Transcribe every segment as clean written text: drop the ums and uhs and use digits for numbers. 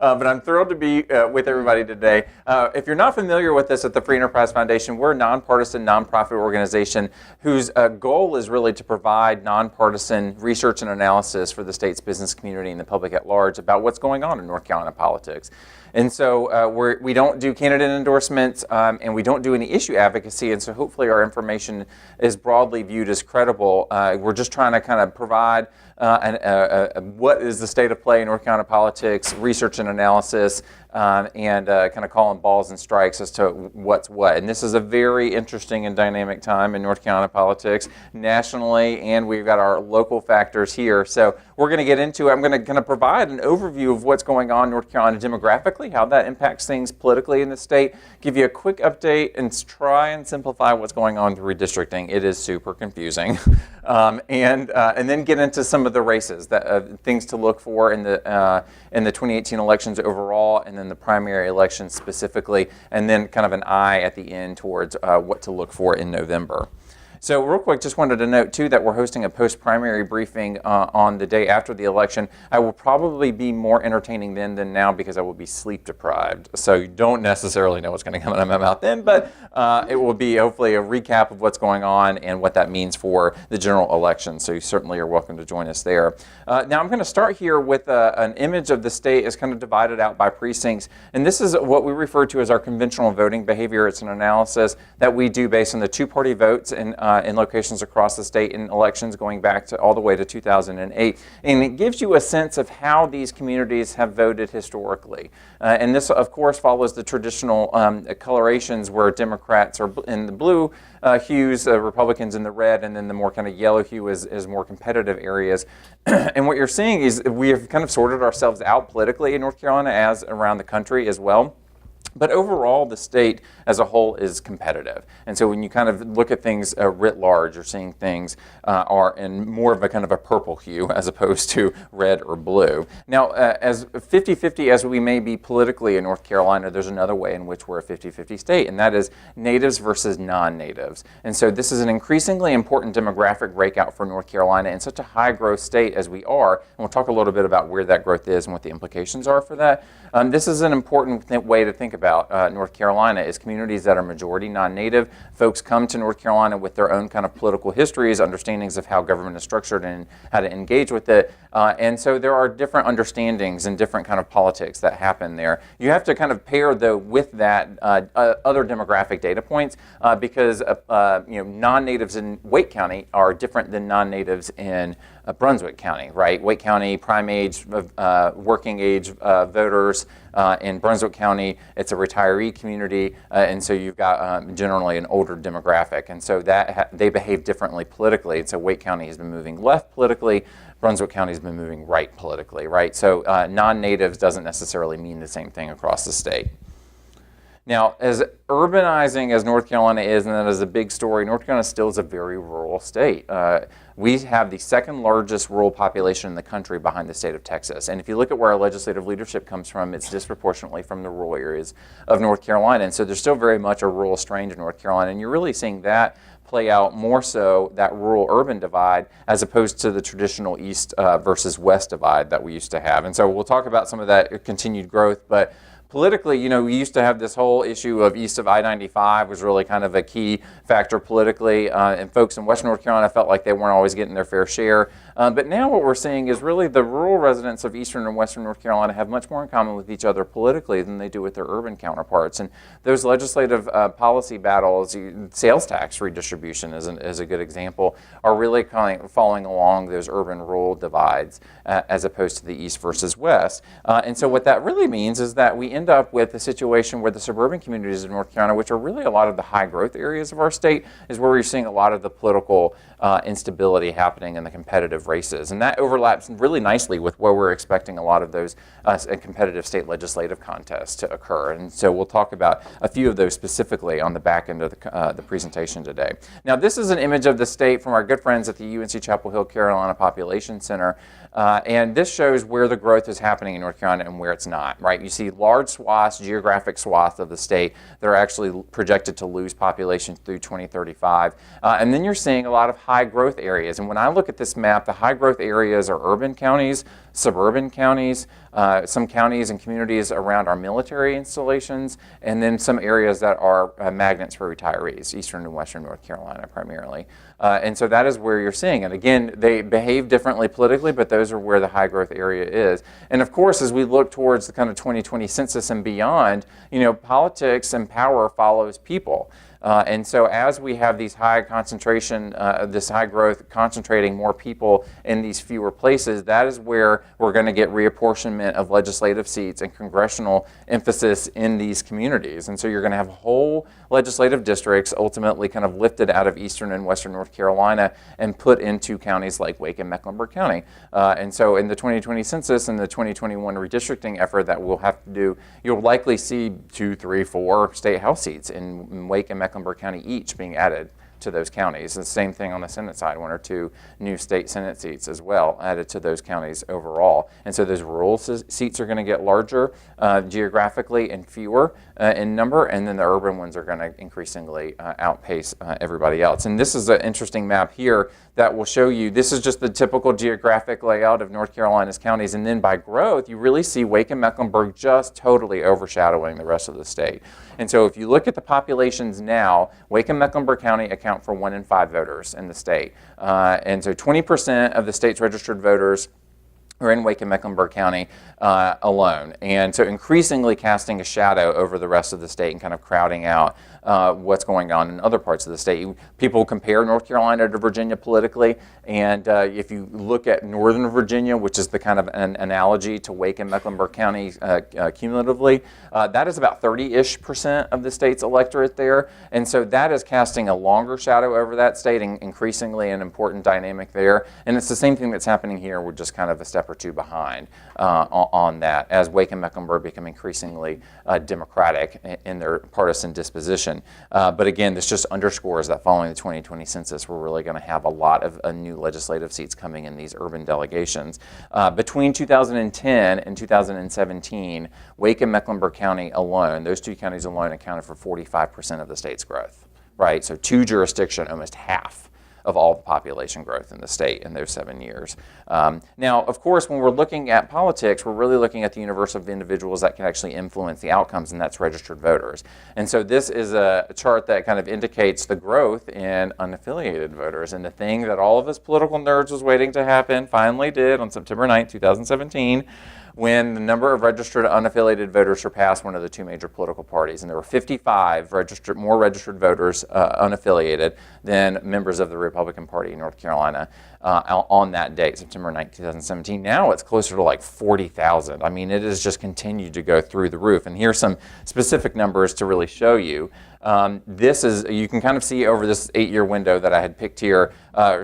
But I'm thrilled to be with everybody today. If you're not familiar with us at the Free Enterprise Foundation, we're a nonpartisan nonprofit organization whose goal is really to provide nonpartisan research and analysis for the state's business community and the public at large about what's going on in North Carolina politics. And so we don't do candidate endorsements and we don't do any issue advocacy, and so hopefully our information is broadly viewed as credible. We're just trying to kind of provide what is the state of play in North Carolina politics, research and analysis, and kind of calling balls and strikes as to what's what. And this is a very interesting and dynamic time in North Carolina politics nationally, and we've got our local factors here. So we're going to get into it. I'm going to kind of provide an overview of what's going on in North Carolina demographically, how that impacts things politically in the state, give you a quick update, and try and simplify what's going on with redistricting. It is super confusing. And then get into some of the races, that things to look for in the 2018 elections overall, and then the primary elections specifically, and then kind of an eye at the end towards what to look for in November. So real quick, just wanted to note too that we're hosting a post-primary briefing on the day after the election. I will probably be more entertaining then than now because I will be sleep deprived. So you don't necessarily know what's going to come out of my mouth then, but it will be hopefully a recap of what's going on and what that means for the general election. So you certainly are welcome to join us there. Now I'm going to start here with an image of the state as kind of divided out by precincts. And this is what we refer to as our conventional voting behavior. It's an analysis that we do based on the two-party votes in locations across the state in elections going back to all the way to 2008. And it gives you a sense of how these communities have voted historically. And this, of course, follows the traditional colorations where Democrats are in the blue hues, Republicans in the red, and then the more kind of yellow hue is more competitive areas. And what you're seeing is we have kind of sorted ourselves out politically in North Carolina as around the country as well. But overall, the state as a whole is competitive. And so when you kind of look at things writ large, you're seeing things are in more of a kind of a purple hue as opposed to red or blue. Now, as 50-50 as we may be politically in North Carolina, there's another way in which we're a 50-50 state, and that is natives versus non-natives. And so this is an increasingly important demographic breakout for North Carolina in such a high growth state as we are. And we'll talk a little bit about where that growth is and what the implications are for that. This is an important way to think about North Carolina is communities that are majority non-native. Folks come to North Carolina with their own kind of political histories, understandings of how government is structured and how to engage with it. And so there are different understandings and different kind of politics that happen there. You have to kind of pair though with that other demographic data points because non-natives in Wake County are different than non-natives in Brunswick County, right? Wake County, prime age, working age voters. In Brunswick County, it's a retiree community, and so you've got generally an older demographic, and so that they behave differently politically. And so Wake County has been moving left politically. Brunswick County has been moving right politically, right? So non-natives doesn't necessarily mean the same thing across the state. Now, as urbanizing as North Carolina is, and that is a big story, North Carolina still is a very rural state. We have the second largest rural population in the country behind the state of Texas. And if you look at where our legislative leadership comes from, it's disproportionately from the rural areas of North Carolina. And so there's still very much a rural strain to North Carolina. And you're really seeing that play out more so, that rural-urban divide, as opposed to the traditional east versus west divide that we used to have. And so we'll talk about some of that continued growth. But politically, we used to have this whole issue of east of I-95 was really kind of a key factor politically, and folks in Western North Carolina felt like they weren't always getting their fair share. But now what we're seeing is really the rural residents of Eastern and Western North Carolina have much more in common with each other politically than they do with their urban counterparts. And those legislative policy battles, sales tax redistribution is a good example, are really kind of following along those urban-rural divides as opposed to the east versus west. And so what that really means is that we end up with a situation where the suburban communities of North Carolina, which are really a lot of the high-growth areas of our state, is where we're seeing a lot of the political instability happening in the competitive races. And that overlaps really nicely with where we're expecting a lot of those competitive state legislative contests to occur. And so we'll talk about a few of those specifically on the back end of the presentation today. Now, this is an image of the state from our good friends at the UNC Chapel Hill Carolina Population Center. And this shows where the growth is happening in North Carolina and where it's not, right? You see large swaths, geographic swaths of the state that are actually projected to lose population through 2035. And then you're seeing a lot of high growth areas. And when I look at this map, the high growth areas are urban counties, suburban counties, some counties and communities around our military installations, and then some areas that are magnets for retirees, eastern and western North Carolina primarily. And so that is where you're seeing it. Again, they behave differently politically, but those are where the high growth area is. And of course, as we look towards the kind of 2020 census and beyond, politics and power follows people. And so as we have these high concentration, this high growth concentrating more people in these fewer places, that is where we're going to get reapportionment of legislative seats and congressional emphasis in these communities. And so you're going to have whole legislative districts ultimately kind of lifted out of eastern and western North Carolina and put into counties like Wake and Mecklenburg County. And so in the 2020 census and the 2021 redistricting effort that we'll have to do, you'll likely see 2, 3, 4 state house seats in Wake and Mecklenburg County each being added to those counties. The same thing on the Senate side, 1 or 2 new state Senate seats as well added to those counties overall. And so those rural seats are going to get larger geographically and fewer in number, and then the urban ones are going to increasingly outpace everybody else. And this is an interesting map here that will show you, this is just the typical geographic layout of North Carolina's counties, and then by growth, you really see Wake and Mecklenburg just totally overshadowing the rest of the state. And so if you look at the populations now, Wake and Mecklenburg County account for 1 in 5 voters in the state. And so 20% of the state's registered voters are in Wake and Mecklenburg County alone. And so increasingly casting a shadow over the rest of the state and kind of crowding out what's going on in other parts of the state. People compare North Carolina to Virginia politically, and if you look at Northern Virginia, which is the kind of an analogy to Wake and Mecklenburg County cumulatively, that is about 30-ish% of the state's electorate there. And so that is casting a longer shadow over that state and increasingly an important dynamic there. And it's the same thing that's happening here. We're just kind of a step or two behind on that as Wake and Mecklenburg become increasingly democratic in their partisan disposition. But again, this just underscores that following the 2020 census, we're really going to have a lot of new legislative seats coming in these urban delegations. Between 2010 and 2017, Wake and Mecklenburg County alone, those 2 counties alone accounted for 45% of the state's growth, right? So 2 jurisdictions, almost half of all the population growth in the state in those 7 years. Now, of course, when we're looking at politics, we're really looking at the universe of individuals that can actually influence the outcomes, and that's registered voters. And so this is a chart that kind of indicates the growth in unaffiliated voters. And the thing that all of us political nerds was waiting to happen finally did on September 9th, 2017, when the number of registered unaffiliated voters surpassed one of the 2 major political parties. And there were 55 more registered voters unaffiliated than members of the Republican Party in North Carolina on that date, September 9, 2017. Now it's closer to like 40,000. I mean, it has just continued to go through the roof. And here's some specific numbers to really show you. This is, you can kind of see over this 8-year window that I had picked here,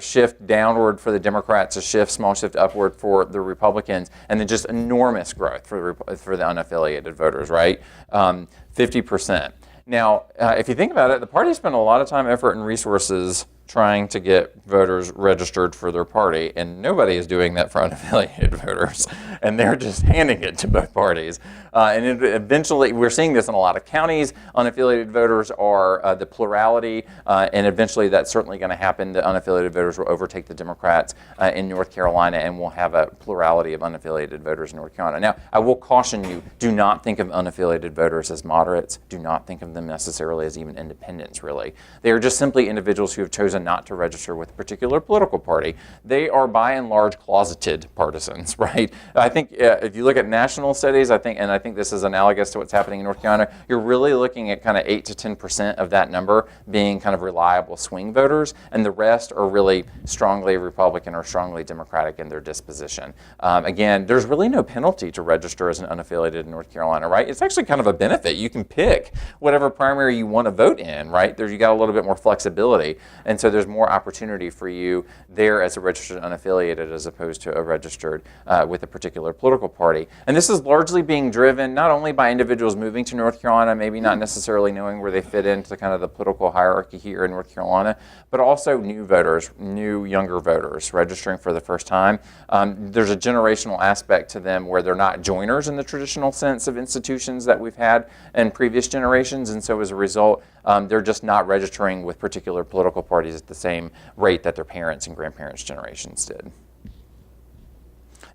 shift downward for the Democrats, a shift, small shift upward for the Republicans, and then just enormous growth for the unaffiliated voters, right? 50%. Now, if you think about it, the party spent a lot of time, effort, and resources trying to get voters registered for their party, and nobody is doing that for unaffiliated voters, and they're just handing it to both parties. And eventually, we're seeing this in a lot of counties. Unaffiliated voters are the plurality, and eventually that's certainly going to happen. The unaffiliated voters will overtake the Democrats in North Carolina, and we'll have a plurality of unaffiliated voters in North Carolina. Now, I will caution you, do not think of unaffiliated voters as moderates. Do not think of them necessarily as even independents, really. They are just simply individuals who have chosen not to register with a particular political party. They are by and large closeted partisans, right? I think if you look at national studies, I think this is analogous to what's happening in North Carolina, you're really looking at kind of 8 to 10% of that number being kind of reliable swing voters, and the rest are really strongly Republican or strongly Democratic in their disposition. Again, there's really no penalty to register as an unaffiliated in North Carolina, right? It's actually kind of a benefit. You can pick whatever primary you want to vote in, right? You got a little bit more flexibility, and so there's more opportunity for you there as a registered unaffiliated as opposed to a registered with a particular political party. And this is largely being driven not only by individuals moving to North Carolina, maybe not necessarily knowing where they fit into kind of the political hierarchy here in North Carolina, but also new voters, new younger voters registering for the first time. There's a generational aspect to them where they're not joiners in the traditional sense of institutions that we've had in previous generations, and so as a result, they're just not registering with particular political parties at the same rate that their parents and grandparents' generations did.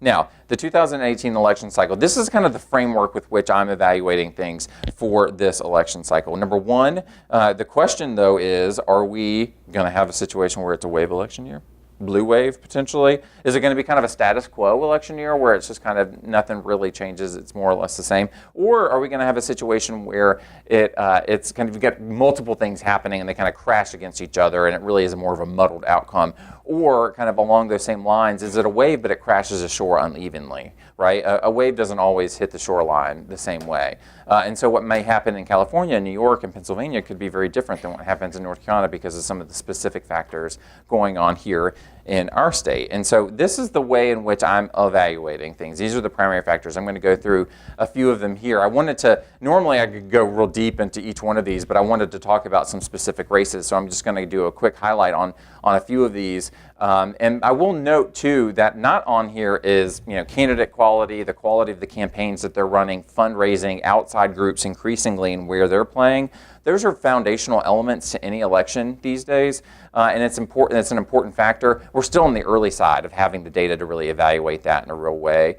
Now, the 2018 election cycle, this is kind of the framework with which I'm evaluating things for this election cycle. Number one, the question though is, are we going to have a situation where it's a wave election year? Blue wave potentially? Is it going to be kind of a status quo election year where it's just kind of nothing really changes, it's more or less the same? Or are we going to have a situation where it's kind of, you've got multiple things happening and they kind of crash against each other and it really is more of a muddled outcome? Or kind of along those same lines, is it a wave but it crashes ashore unevenly, right? A wave doesn't always hit the shoreline the same way. And so what may happen in California, New York, and Pennsylvania could be very different than what happens in North Carolina because of some of the specific factors going on here in our state. And so this is the way in which I'm evaluating things. These are the primary factors. I'm going to go through a few of them here. I wanted to, normally I could go real deep into each one of these, but I wanted to talk about some specific races. So I'm just going to do a quick highlight on a few of these. And I will note too that not on here is, candidate quality, the quality of the campaigns that they're running, fundraising, outside groups increasingly and where they're playing. Those are foundational elements to any election these days, and it's important. It's an important factor. We're still on the early side of having the data to really evaluate that in a real way.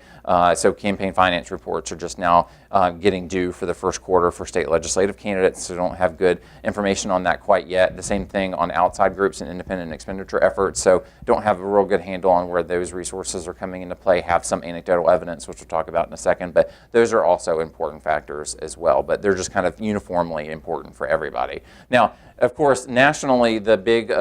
So campaign finance reports are just now getting due for the first quarter for state legislative candidates, so don't have good information on that quite yet. The same thing on outside groups and independent expenditure efforts, so don't have a real good handle on where those resources are coming into play. Have some anecdotal evidence, which we'll talk about in a second, but those are also important factors as well, but they're just kind of uniformly important for everybody. Now, of course, nationally, the big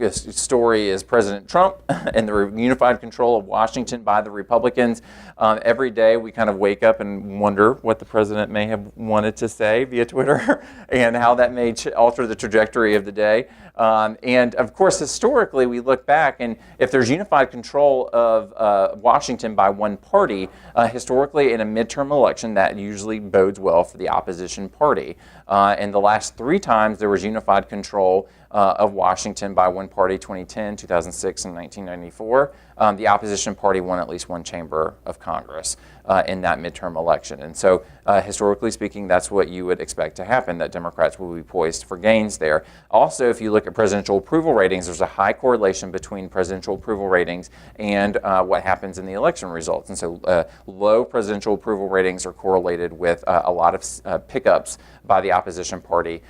story is President Trump and the unified control of Washington by the Republicans. Every day we kind of wake up and wonder what the president may have wanted to say via Twitter and how that may alter the trajectory of the day. And of course, historically, we look back, and if there's unified control of Washington by one party, historically in a midterm election, that usually bodes well for the opposition party. And the last 3 times there was unified control of Washington by one party, 2010, 2006, and 1994. The opposition party won at least one chamber of Congress in that midterm election. And so historically speaking, that's what you would expect to happen, that Democrats will be poised for gains there. Also, if you look at presidential approval ratings, there's a high correlation between presidential approval ratings and what happens in the election results. And so low presidential approval ratings are correlated with a lot of pickups by the opposition party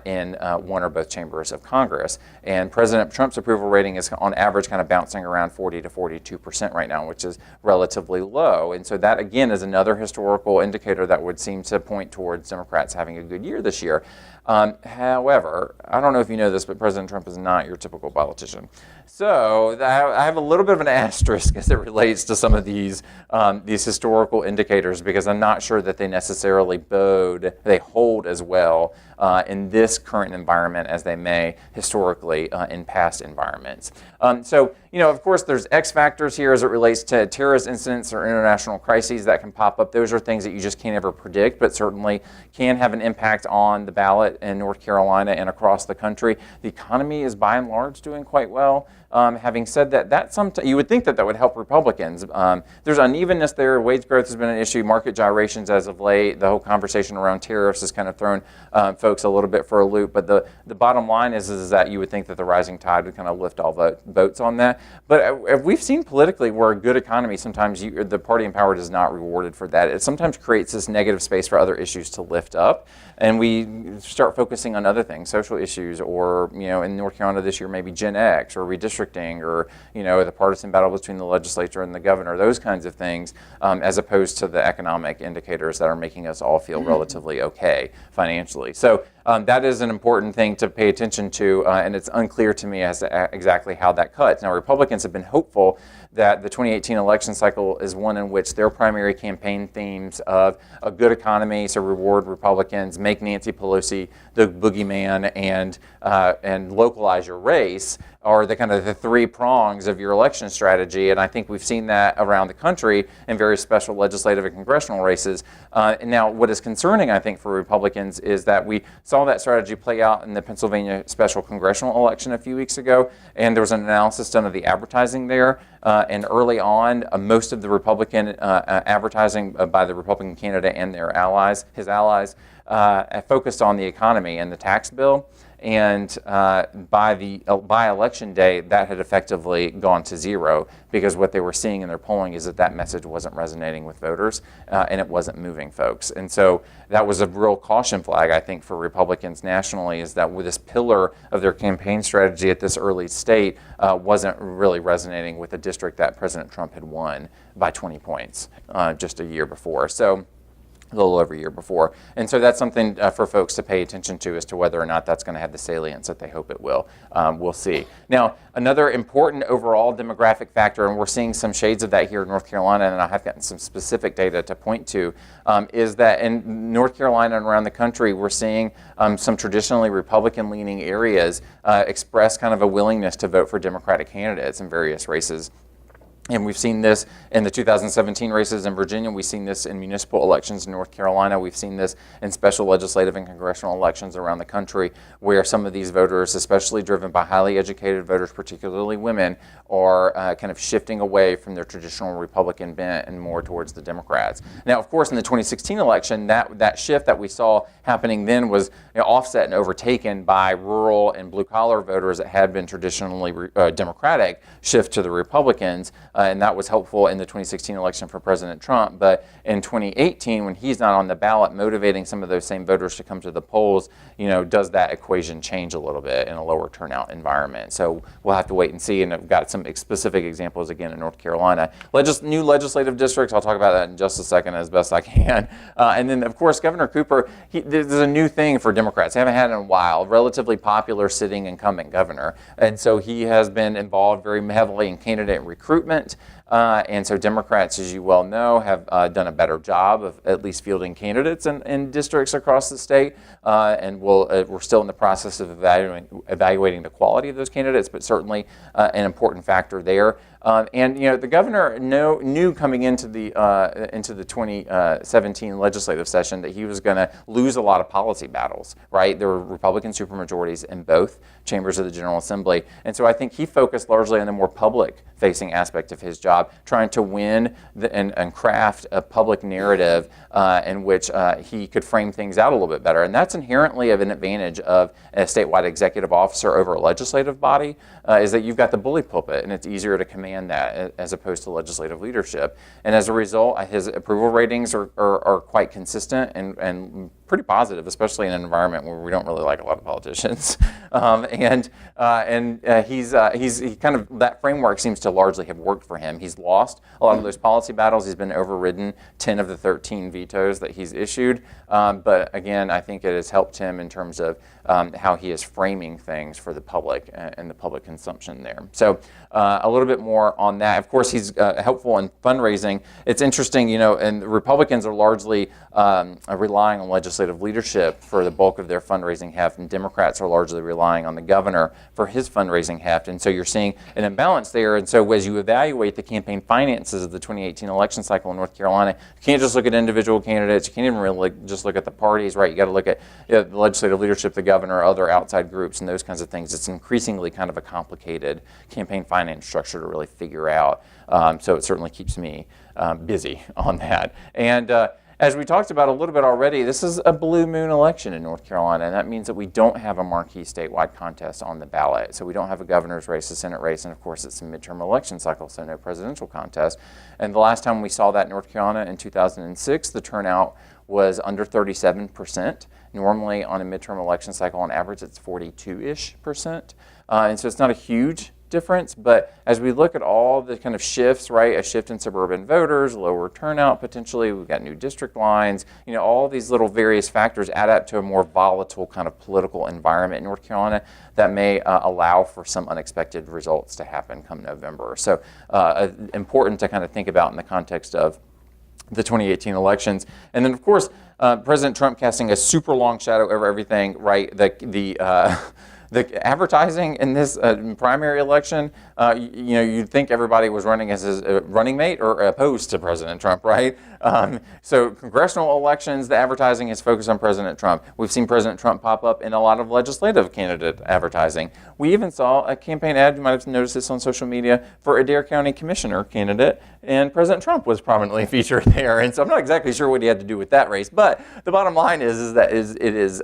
in one or both chambers of Congress. And President Trump's approval rating is on average kind of bouncing around 40 to 42% right now, which is relatively low. And so that again is another historical indicator that would seem to point towards Democrats having a good year this year. However, I don't know if you know this, but President Trump is not your typical politician. So I have a little bit of an asterisk as it relates to some of these historical indicators, because I'm not sure that they necessarily hold as well in this current environment as they may historically in past environments. So, of course, there's X factors here as it relates to terrorist incidents or international crises that can pop up. Those are things that you just can't ever predict, but certainly can have an impact on the ballot in North Carolina and across the country. The economy is by and large doing quite well. Having said that, you would think that would help Republicans. There's unevenness there. Wage growth has been an issue. Market gyrations as of late. The whole conversation around tariffs has kind of thrown folks a little bit for a loop. But the bottom line is that you would think that the rising tide would kind of lift all boats on that. But we've seen politically where a good economy, sometimes the party in power is not rewarded for that. It sometimes creates this negative space for other issues to lift up. And we start focusing on other things, social issues, or, in North Carolina this year, maybe Gen X or redistricting, or, the partisan battle between the legislature and the governor, those kinds of things, as opposed to the economic indicators that are making us all feel relatively okay financially. So that is an important thing to pay attention to, and it's unclear to me as to exactly how that cuts. Now, Republicans have been hopeful that the 2018 election cycle is one in which their primary campaign themes of a good economy, so reward Republicans, make Nancy Pelosi the boogeyman, and localize your race, are the kind of the 3 prongs of your election strategy. And I think we've seen that around the country in various special legislative and congressional races. And now what is concerning, I think, for Republicans is that we saw that strategy play out in the Pennsylvania special congressional election a few weeks ago, and there was an analysis done of the advertising there. And early on, most of the Republican advertising by the Republican candidate and his allies, focused on the economy and the tax bill. And by election day, that had effectively gone to zero, because what they were seeing in their polling is that message wasn't resonating with voters, and it wasn't moving folks. And so that was a real caution flag, I think, for Republicans nationally, is that with this pillar of their campaign strategy at this early state wasn't really resonating with a district that President Trump had won by 20 points just a year before. So a little over a year before. And so that's something for folks to pay attention to as to whether or not that's going to have the salience that they hope it will. We'll see. Now, another important overall demographic factor, and we're seeing some shades of that here in North Carolina, and I have gotten some specific data to point to, is that in North Carolina and around the country, we're seeing some traditionally Republican-leaning areas express kind of a willingness to vote for Democratic candidates in various races. And we've seen this in the 2017 races in Virginia. We've seen this in municipal elections in North Carolina. We've seen this in special legislative and congressional elections around the country, where some of these voters, especially driven by highly educated voters, particularly women, are kind of shifting away from their traditional Republican bent and more towards the Democrats. Now, of course, in the 2016 election, that shift that we saw happening then was offset and overtaken by rural and blue-collar voters that had been traditionally Democratic shift to the Republicans. And that was helpful in the 2016 election for President Trump. But in 2018, when he's not on the ballot, motivating some of those same voters to come to the polls, does that equation change a little bit in a lower turnout environment? So we'll have to wait and see. And I've got some specific examples again in North Carolina. New legislative districts, I'll talk about that in just a second as best I can. And then, of course, Governor Cooper, there's a new thing for Democrats. They haven't had it in a while. Relatively popular sitting incumbent governor. And so he has been involved very heavily in candidate recruitment. And so Democrats, as you well know, have done a better job of at least fielding candidates in districts across the state. And we're still in the process of evaluating the quality of those candidates, but certainly an important factor there. And the governor knew coming into the 2017 legislative session that he was going to lose a lot of policy battles. Right, there were Republican supermajorities in both chambers of the General Assembly, and so I think he focused largely on the more public-facing aspect of his job, trying to win and craft a public narrative in which he could frame things out a little bit better. And that's inherently of an advantage of a statewide executive officer over a legislative body, is that you've got the bully pulpit, and it's easier to command that as opposed to legislative leadership. And as a result, his approval ratings are quite consistent and pretty positive, especially in an environment where we don't really like a lot of politicians. He's kind of, that framework seems to largely have worked for him. He's lost a lot of those policy battles. He's been overridden 10 of the 13 vetoes that he's issued. But again, I think it has helped him in terms of how he is framing things for the public and the public consumption there. So a little bit more on that. Of course, he's helpful in fundraising. It's interesting, and the Republicans are largely relying on legislative leadership for the bulk of their fundraising heft, and Democrats are largely relying on the governor for his fundraising heft. And so you're seeing an imbalance there. And so as you evaluate the campaign finances of the 2018 election cycle in North Carolina, you can't just look at individual candidates. You can't even really just look at the parties, right? You got to look at the legislative leadership, the governor, other outside groups, and those kinds of things. It's increasingly kind of a complicated campaign finance structure to really figure out. So it certainly keeps me busy on that. And as we talked about a little bit already, this is a blue moon election in North Carolina, and that means that we don't have a marquee statewide contest on the ballot. So we don't have a governor's race, a Senate race, and of course it's a midterm election cycle, so no presidential contest. And the last time we saw that in North Carolina in 2006, the turnout was under 37%. Normally on a midterm election cycle, on average, it's 42-ish%. And so it's not a huge difference, but as we look at all the kind of shifts, right, a shift in suburban voters, lower turnout potentially, we've got new district lines, all these little various factors add up to a more volatile kind of political environment in North Carolina that may allow for some unexpected results to happen come November. So important to kind of think about in the context of the 2018 elections. And then, of course, President Trump casting a super long shadow over everything, right? The the advertising in this primary election, you'd think everybody was running as a running mate or opposed to President Trump, right? So congressional elections, the advertising is focused on President Trump. We've seen President Trump pop up in a lot of legislative candidate advertising. We even saw a campaign ad, you might have noticed this on social media, for Adair County Commissioner candidate, and President Trump was prominently featured there. And so I'm not exactly sure what he had to do with that race, but the bottom line is that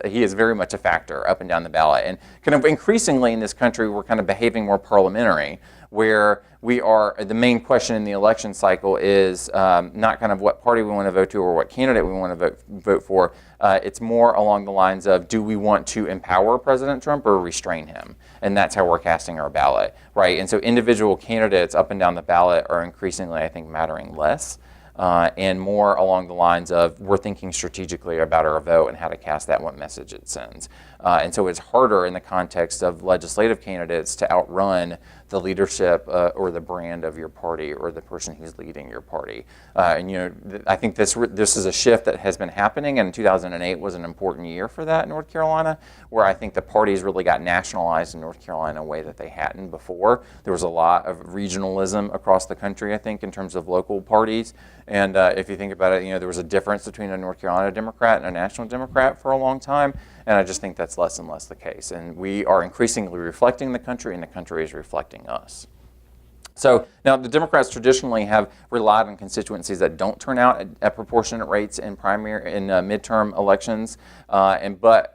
he is very much a factor up and down the ballot. And kind of increasingly in this country, we're kind of behaving more parliamentary, where we are, the main question in the election cycle is not kind of what party we want to vote to or what candidate we want to vote for. It's more along the lines of, do we want to empower President Trump or restrain him? And that's how we're casting our ballot, right? And so individual candidates up and down the ballot are increasingly, I think, mattering less. And more along the lines of, we're thinking strategically about our vote and how to cast that, what message it sends. And so it's harder in the context of legislative candidates to outrun the leadership or the brand of your party or the person who's leading your party. I think this is a shift that has been happening, and 2008 was an important year for that in North Carolina, where I think the parties really got nationalized in North Carolina in a way that they hadn't before. There was a lot of regionalism across the country, I think, in terms of local parties. And if you think about it, there was a difference between a North Carolina Democrat and a national Democrat for a long time. And I just think that's less and less the case. And we are increasingly reflecting the country, and the country is reflecting us. So now the Democrats traditionally have relied on constituencies that don't turn out at proportionate rates in midterm elections, but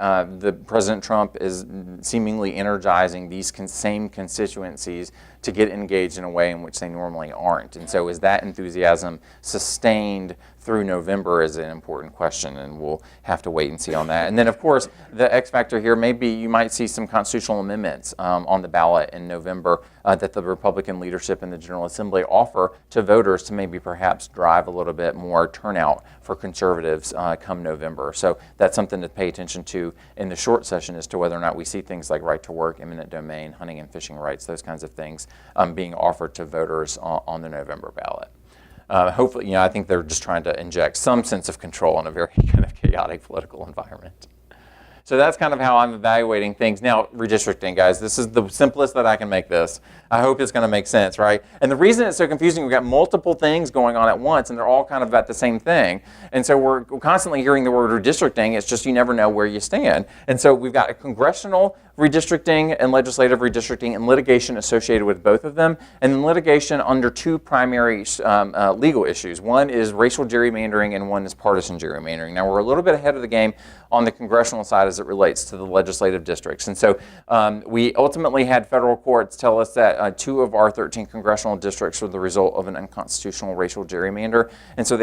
President Trump is seemingly energizing these same constituencies to get engaged in a way in which they normally aren't. And so is that enthusiasm sustained through November is an important question, and we'll have to wait and see on that. And then, of course, the X factor here may be you might see some constitutional amendments on the ballot in November that the Republican leadership in the General Assembly offer to voters to maybe perhaps drive a little bit more turnout for conservatives come November. So that's something to pay attention to in the short session as to whether or not we see things like right to work, eminent domain, hunting and fishing rights, those kinds of things being offered to voters on the November ballot. Hopefully, I think they're just trying to inject some sense of control in a very kind of chaotic political environment. So that's kind of how I'm evaluating things. Now, redistricting, guys, this is the simplest that I can make this. I hope it's going to make sense, right? And the reason it's so confusing, we've got multiple things going on at once, and they're all kind of about the same thing. And so we're constantly hearing the word redistricting. It's just you never know where you stand. And so we've got a congressional redistricting and legislative redistricting and litigation associated with both of them, and then litigation under two primary legal issues. One is racial gerrymandering and one is partisan gerrymandering. Now, we're a little bit ahead of the game on the congressional side as it relates to the legislative districts. And so we ultimately had federal courts tell us that 2 of our 13 congressional districts were the result of an unconstitutional racial gerrymander. And so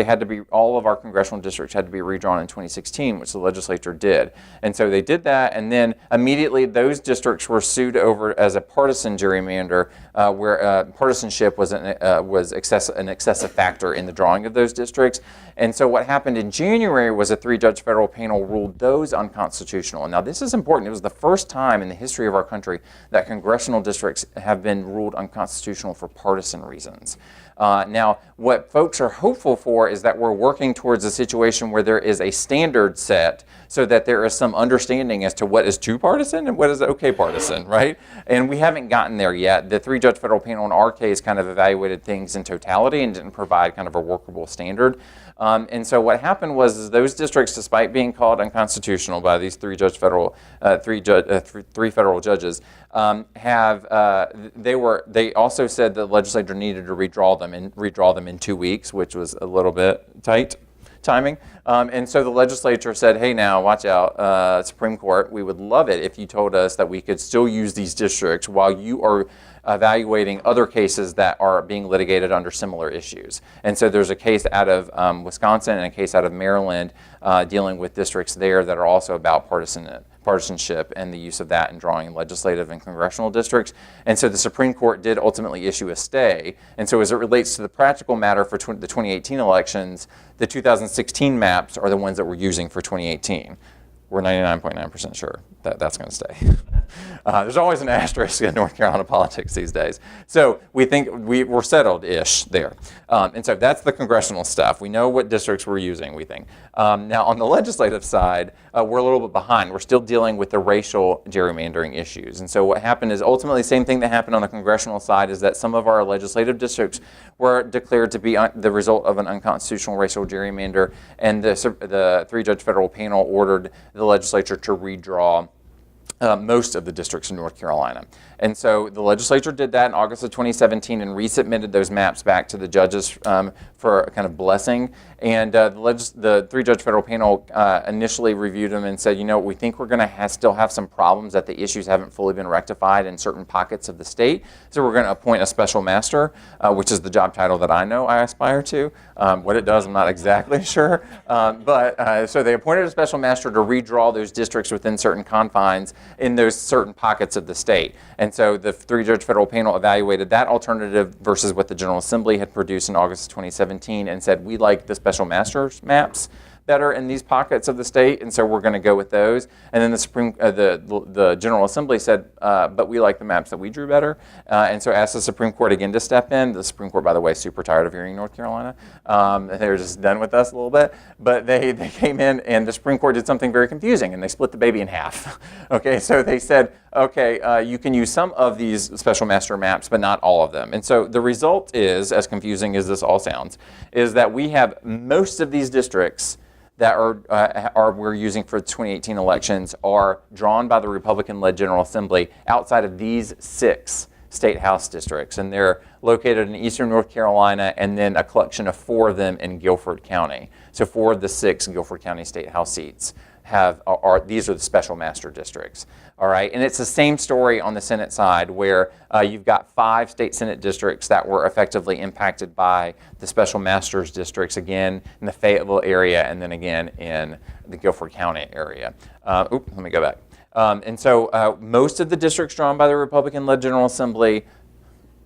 all of our congressional districts had to be redrawn in 2016, which the legislature did. And so they did that, and then immediately those districts were sued over as a partisan gerrymander, where partisanship was an excessive factor in the drawing of those districts. And so what happened in January was a 3-judge federal panel ruled those unconstitutional. And now this is important. It was the first time in the history of our country that congressional districts have been ruled unconstitutional for partisan reasons. Now, what folks are hopeful for is that we're working towards a situation where there is a standard set so that there is some understanding as to what is too partisan and what is okay partisan, right? And we haven't gotten there yet. The 3-judge federal panel in our case kind of evaluated things in totality and didn't provide kind of a workable standard. And so what happened was those districts, despite being called unconstitutional by these three federal judges, they also said the legislature needed to redraw them in 2 weeks, which was a little bit tight timing. And so the legislature said, hey, now watch out, Supreme Court, we would love it if you told us that we could still use these districts while you are evaluating other cases that are being litigated under similar issues. And so there's a case out of Wisconsin and a case out of Maryland dealing with districts there that are also about partisanship and the use of that in drawing legislative and congressional districts. And so the Supreme Court did ultimately issue a stay. And so as it relates to the practical matter for the 2018 elections, the 2016 maps are the ones that we're using for 2018. We're 99.9% sure that that's going to stay. There's always an asterisk in North Carolina politics these days. So we think we're settled-ish there. And so that's the congressional stuff. We know what districts we're using, we think. Now, on the legislative side, we're a little bit behind. We're still dealing with the racial gerrymandering issues. And so what happened is ultimately the same thing that happened on the congressional side is that some of our legislative districts were declared to be the result of an unconstitutional racial gerrymander, and the three-judge federal panel ordered the legislature to redraw most of the districts in North Carolina. And so the legislature did that in August of 2017 and resubmitted those maps back to the judges for a kind of blessing. And the three-judge federal panel initially reviewed them and said, you know, we think we're going to still have some problems, that the issues haven't fully been rectified in certain pockets of the state. So we're going to appoint a special master, which is the job title that I know I aspire to. What it does, I'm not exactly sure. So they appointed a special master to redraw those districts within certain confines in those certain pockets of the state. And so the three-judge federal panel evaluated that alternative versus what the General Assembly had produced in August of 2017 and said, we like the special master's maps better in these pockets of the state, and so we're going to go with those. And then the General Assembly said, but we like the maps that we drew better, and so asked the Supreme Court again to step in. The Supreme Court, by the way, is super tired of hearing North Carolina. They were just done with us a little bit, but they came in, and the Supreme Court did something very confusing, and they split the baby in half. Okay, so they said, okay, you can use some of these special master maps, but not all of them. And so the result is, as confusing as this all sounds, is that we have most of these districts that we're using for the 2018 elections are drawn by the Republican-led General Assembly outside of these 6 state house districts, and they're located in eastern North Carolina, and then a collection of 4 of them in Guilford County. So 4 of the 6 Guilford County state house seats these are the special master districts. All right, and it's the same story on the Senate side, where you've got 5 state Senate districts that were effectively impacted by the special masters districts, again in the Fayetteville area, and then again in the Guilford County area. Let me go back. And so most of the districts drawn by the Republican-led General Assembly,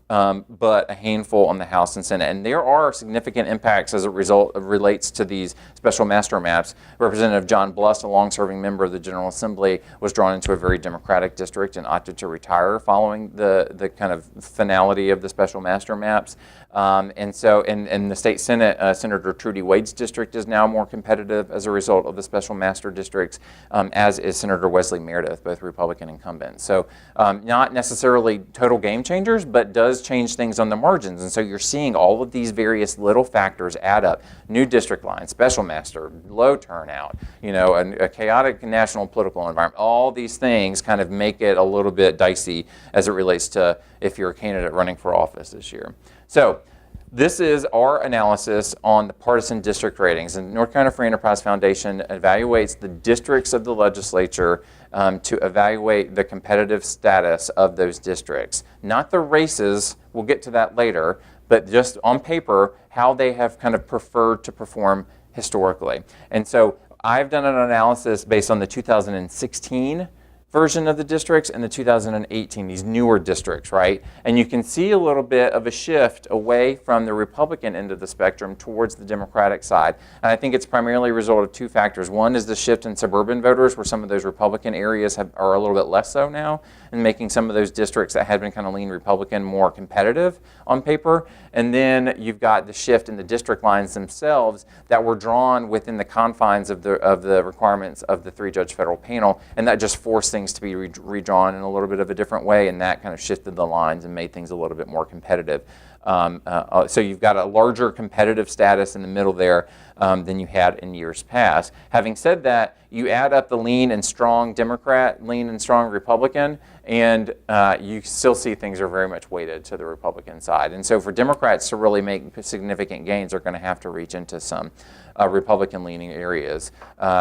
but a handful on the House and Senate. And there are significant impacts as a result of relates to these special master maps. Representative John Blust, a long-serving member of the General Assembly, was drawn into a very Democratic district and opted to retire following the kind of finality of the special master maps. And so in the state Senate, Senator Trudy Wade's district is now more competitive as a result of the special master districts, as is Senator Wesley Meredith, both Republican incumbents. So not necessarily total game changers, but does change things on the margins. And so you're seeing all of these various little factors add up. New district lines, special master, low turnout, a chaotic national political environment. All these things kind of make it a little bit dicey as it relates to if you're a candidate running for office this year. So this is our analysis on the partisan district ratings. And North Carolina Free Enterprise Foundation evaluates the districts of the legislature to evaluate the competitive status of those districts. Not the races, we'll get to that later, but just on paper, how they have kind of preferred to perform historically. And so I've done an analysis based on the 2016 version of the districts and the 2018, these newer districts, right? And you can see a little bit of a shift away from the Republican end of the spectrum towards the Democratic side. And I think it's primarily a result of 2 factors. One is the shift in suburban voters, where some of those Republican areas are a little bit less so now, and making some of those districts that had been kind of lean Republican more competitive on paper. And then you've got the shift in the district lines themselves that were drawn within the confines of the requirements of the 3-judge federal panel, and that just forced things to be redrawn in a little bit of a different way, and that kind of shifted the lines and made things a little bit more competitive. So you've got a larger competitive status in the middle there than you had in years past. Having said that, you add up the lean and strong Democrat, lean and strong Republican, and you still see things are very much weighted to the Republican side. And so for Democrats to really make significant gains, they're going to have to reach into some Republican-leaning areas,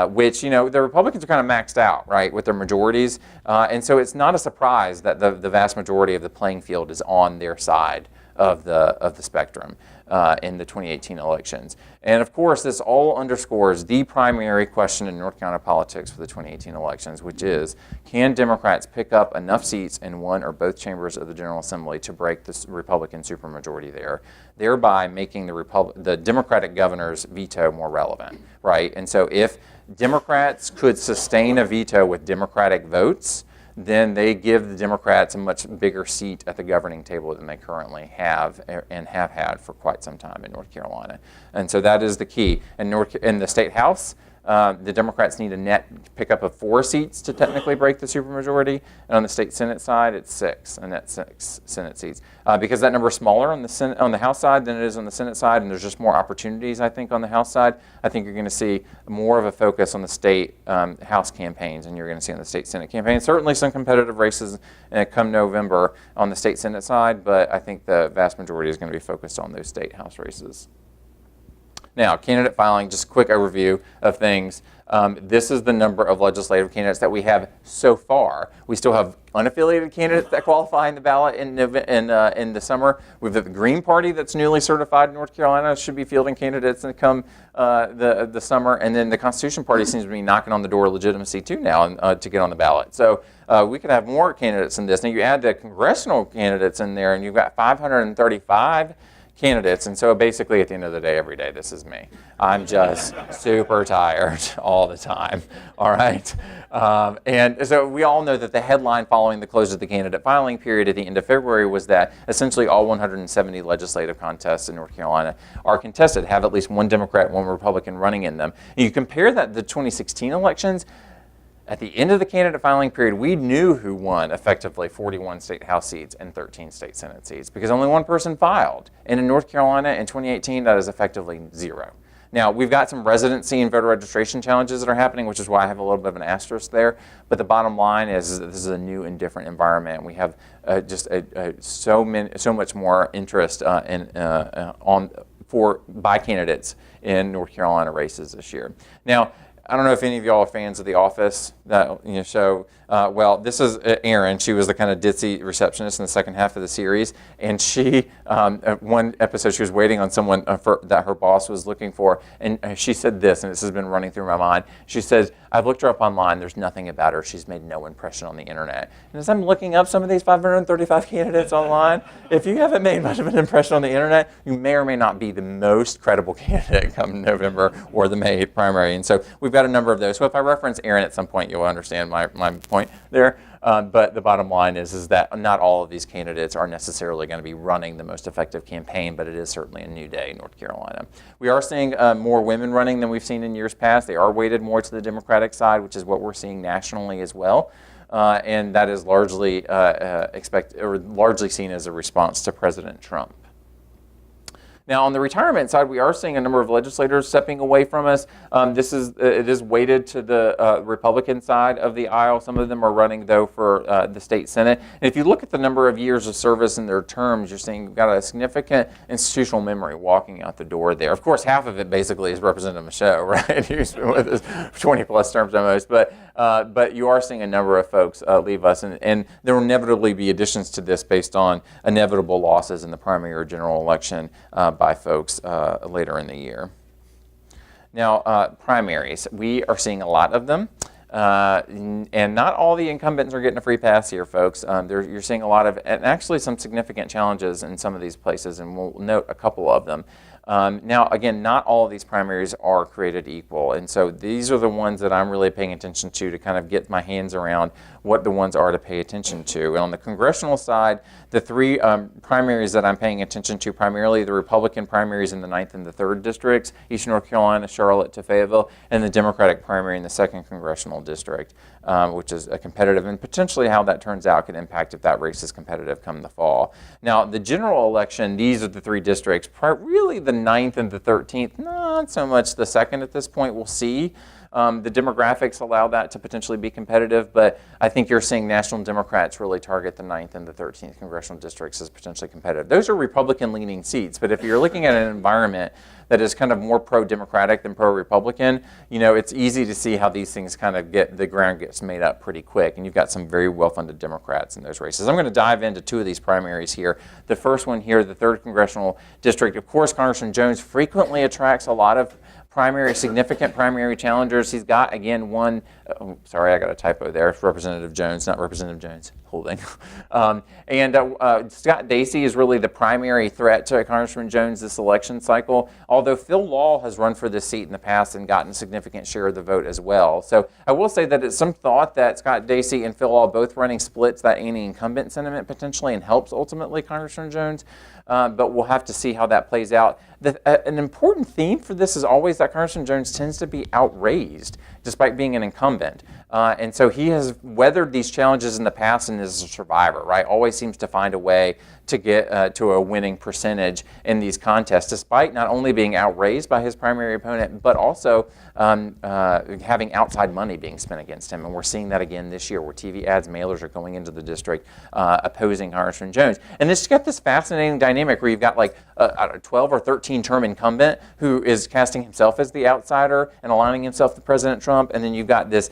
which, the Republicans are kind of maxed out, right, with their majorities. And so it's not a surprise that the vast majority of the playing field is on their side of the spectrum in the 2018 elections. And of course, this all underscores the primary question in North Carolina politics for the 2018 elections, which is, can Democrats pick up enough seats in one or both chambers of the General Assembly to break the Republican supermajority there, thereby making the Democratic governor's veto more relevant, right? And so if Democrats could sustain a veto with Democratic votes, then they give the Democrats a much bigger seat at the governing table than they currently have and have had for quite some time in North Carolina. And so that is the key. In the state house, the Democrats need a net pickup of 4 seats to technically break the supermajority, and on the state Senate side, it's 6, a net 6 Senate seats. Because that number is smaller on the House side than it is on the Senate side, and there's just more opportunities, I think, on the House side. I think you're going to see more of a focus on the state House campaigns, and you're going to see on the state Senate campaigns. Certainly some competitive races come November on the state Senate side, but I think the vast majority is going to be focused on those state House races. Now, candidate filing, just a quick overview of things. This is the number of legislative candidates that we have so far. We still have unaffiliated candidates that qualify in the ballot in the summer. We've got the Green Party that's newly certified in North Carolina, should be fielding candidates that come the summer. And then the Constitution Party seems to be knocking on the door of legitimacy too now to get on the ballot. So we could have more candidates in this. Now you add the congressional candidates in there and you've got 535 candidates, and so basically at the end of the day, every day, this is me. I'm just super tired all the time, all right? And so we all know that the headline following the close of the candidate filing period at the end of February was that essentially all 170 legislative contests in North Carolina are contested, have at least one Democrat, one Republican running in them. And you compare that to the 2016 elections, at the end of the candidate filing period, we knew who won effectively 41 state House seats and 13 state Senate seats because only one person filed. And in North Carolina in 2018, that is effectively 0. Now, we've got some residency and voter registration challenges that are happening, which is why I have a little bit of an asterisk there. But the bottom line is that this is a new and different environment. We have so much more interest by candidates in North Carolina races this year. Now, I don't know if any of y'all are fans of The Office, that show. Well, this is Erin. She was the kind of ditzy receptionist in the second half of the series, and she, one episode, she was waiting on someone that her boss was looking for, and she said this, and this has been running through my mind. She says, "I've looked her up online. There's nothing about her. She's made no impression on the internet." And as I'm looking up some of these 535 candidates online, if you haven't made much of an impression on the internet, you may or may not be the most credible candidate come November or the May primary. And so we've got a number of those. So if I reference Erin at some point, you'll understand my point there. But the bottom line is that not all of these candidates are necessarily going to be running the most effective campaign, but it is certainly a new day in North Carolina. We are seeing more women running than we've seen in years past. They are weighted more to the Democratic side, which is what we're seeing nationally as well. And that is largely largely seen as a response to President Trump. Now, on the retirement side, we are seeing a number of legislators stepping away from us. It is weighted to the Republican side of the aisle. Some of them are running, though, for the state Senate. And if you look at the number of years of service in their terms, you're seeing you've got a significant institutional memory walking out the door there. Of course, half of it basically is Representative Michaud, right? He's been with us 20-plus terms almost. But you are seeing a number of folks leave us, and there will inevitably be additions to this based on inevitable losses in the primary or general election by folks later in the year. Now, primaries. We are seeing a lot of them. And not all the incumbents are getting a free pass here, folks. You're seeing a lot of, and actually some significant challenges in some of these places, and we'll note a couple of them. Now, again, not all of these primaries are created equal, and so these are the ones that I'm really paying attention to kind of get my hands around what the ones are to pay attention to. And on the congressional side, the 3 primaries that I'm paying attention to, primarily the Republican primaries in the 9th and the 3rd districts, Eastern North Carolina, Charlotte to Fayetteville, and the Democratic primary in the 2nd congressional district, which is a competitive, and potentially how that turns out could impact if that race is competitive come the fall. Now, the general election, these are the 3 districts, really the 9th and the 13th, not so much the 2nd at this point. We'll see. The demographics allow that to potentially be competitive, but I think you're seeing National Democrats really target the 9th and the 13th congressional districts as potentially competitive. Those are Republican-leaning seats, but if you're looking at an environment that is kind of more pro-Democratic than pro-Republican, it's easy to see how these things kind of the ground gets made up pretty quick, and you've got some very well-funded Democrats in those races. I'm going to dive into 2 of these primaries here. The first one here, the 3rd congressional district, of course, Congressman Jones frequently attracts a lot of significant primary challengers. He's got, again, one, sorry, I got a typo there. It's Representative Jones, not Representative Jones, holding. Scott Dacey is really the primary threat to Congressman Jones this election cycle, although Phil Law has run for this seat in the past and gotten a significant share of the vote as well. So I will say that it's some thought that Scott Dacey and Phil Law both running splits that anti-incumbent sentiment potentially and helps ultimately Congressman Jones. But we'll have to see how that plays out. An important theme for this is always that Congressman Jones tends to be outraised despite being an incumbent. And so he has weathered these challenges in the past and is a survivor, right? Always seems to find a way to get to a winning percentage in these contests, despite not only being outraised by his primary opponent, but also having outside money being spent against him. And we're seeing that again this year, where TV ads, mailers are going into the district opposing Congressman Jones. And this has got this fascinating dynamic where you've got like a 12 or 13 term incumbent who is casting himself as the outsider and aligning himself to President Trump. And then you've got this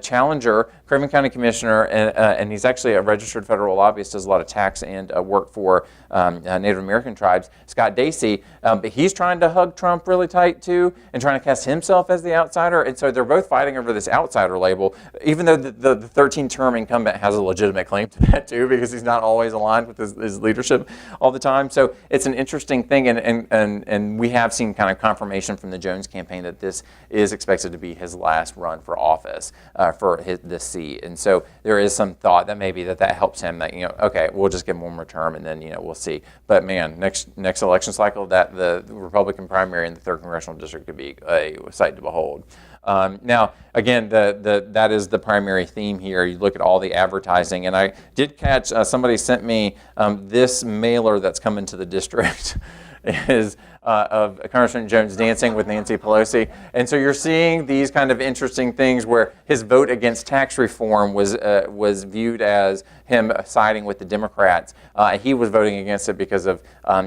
challenger, Craven County Commissioner, and he's actually a registered federal lobbyist, does a lot of tax and work for Native American tribes, Scott Dacey. But he's trying to hug Trump really tight too and trying to cast himself as the outsider. And so they're both fighting over this outsider label, even though the 13-term incumbent has a legitimate claim to that too, because he's not always aligned with his leadership all the time. So it's an interesting thing, and we have seen kind of confirmation from the Jones campaign that this is expected to be his last run for office for this seat. And so there is some thought that maybe that helps him, that, okay, we'll just give him one more term and then, we'll see. But man, next election cycle, that the Republican primary in the 3rd Congressional District could be a sight to behold. Now, again, that is the primary theme here. You look at all the advertising, and I did catch, somebody sent me this mailer that's coming to the district is of Congressman Jones dancing with Nancy Pelosi. And so you're seeing these kind of interesting things where his vote against tax reform was viewed as him siding with the Democrats. He was voting against it because of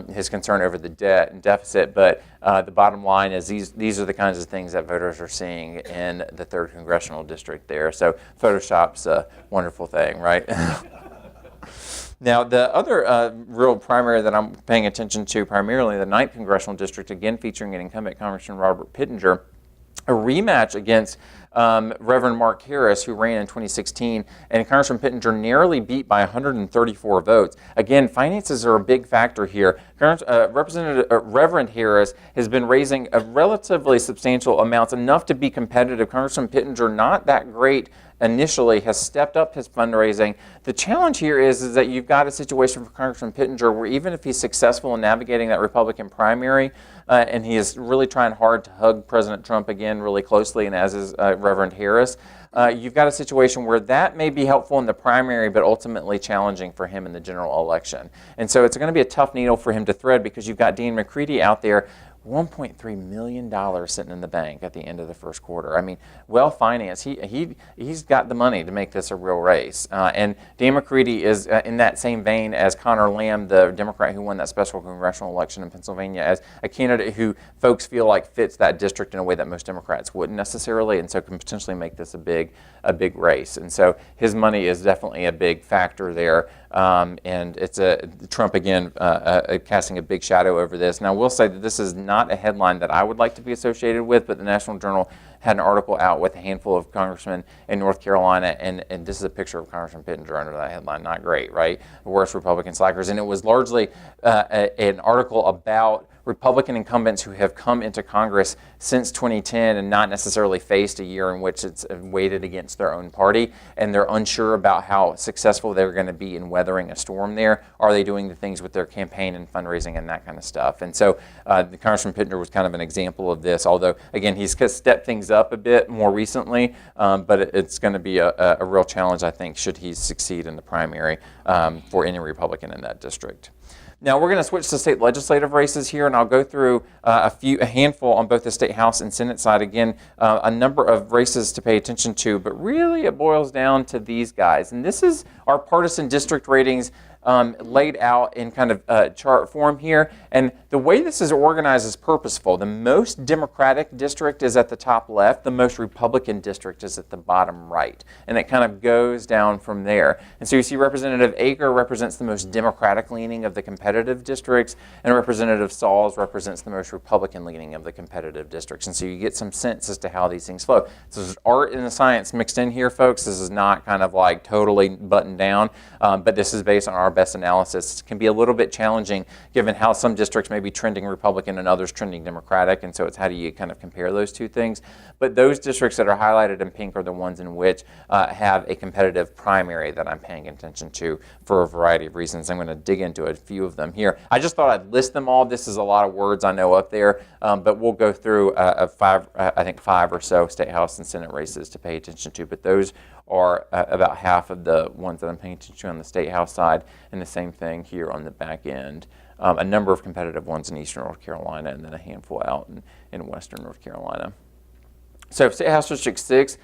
his concern over the debt and deficit. But the bottom line is these are the kinds of things that voters are seeing in the 3rd Congressional District there. So Photoshop's a wonderful thing, right? Now, the other real primary that I'm paying attention to, primarily the 9th Congressional District, again featuring an incumbent Congressman Robert Pittenger, a rematch against Reverend Mark Harris, who ran in 2016, and Congressman Pittenger narrowly beat by 134 votes. Again, finances are a big factor here. Reverend Harris has been raising a relatively substantial amounts, enough to be competitive. Congressman Pittenger, not that great initially, has stepped up his fundraising. The challenge here is that you've got a situation for Congressman Pittenger where even if he's successful in navigating that Republican primary, and he is really trying hard to hug President Trump again really closely, and as is Reverend Harris, you've got a situation where that may be helpful in the primary, but ultimately challenging for him in the general election. And so it's going to be a tough needle for him to thread, because you've got Dean McCready out there, $1.3 million sitting in the bank at the end of the first quarter. I mean, well financed. He's got the money to make this a real race. And Dan McCready is in that same vein as Connor Lamb, the Democrat who won that special congressional election in Pennsylvania, as a candidate who folks feel like fits that district in a way that most Democrats wouldn't necessarily, and so can potentially make this a big race. And so his money is definitely a big factor there. And it's Trump again casting a big shadow over this. Now, I will say that this is not a headline that I would like to be associated with, but the National Journal had an article out with a handful of congressmen in North Carolina, and this is a picture of Congressman Pittenger under that headline. Not great, right? The worst Republican slackers. And it was largely an article about Republican incumbents who have come into Congress since 2010 and not necessarily faced a year in which it's weighted against their own party, and they're unsure about how successful they're going to be in weathering a storm there. Are they doing the things with their campaign and fundraising and that kind of stuff? And so the Congressman Pittenger was kind of an example of this, although, again, he's stepped things up a bit more recently, but it's going to be a real challenge, I think, should he succeed in the primary for any Republican in that district. Now we're going to switch to state legislative races here, and I'll go through a handful on both the state House and Senate side. Again, a number of races to pay attention to, but really it boils down to these guys. And this is our partisan district ratings laid out in kind of chart form here. And the way this is organized is purposeful. The most Democratic district is at the top left. The most Republican district is at the bottom right. And it kind of goes down from there. And so you see Representative Aker represents the most Democratic leaning of the competitive districts, and Representative Sauls represents the most Republican leaning of the competitive districts. And so you get some sense as to how these things flow. So there's art and the science mixed in here, folks. This is not kind of like totally buttoned down, but this is based on our best analysis. It can be a little bit challenging given how some districts may be trending Republican and others trending Democratic, and so it's how do you kind of compare those two things. But those districts that are highlighted in pink are the ones in which have a competitive primary that I'm paying attention to for a variety of reasons. I'm going to dig into a few of them here. I just thought I'd list them all. This is a lot of words I know up there, but we'll go through I think five or so state house and Senate races to pay attention to, but those are about half of the ones that I'm paying attention to on the state house side, and the same thing here on the back end. A number of competitive ones in eastern North Carolina, and then a handful out in western North Carolina. So State House District 6,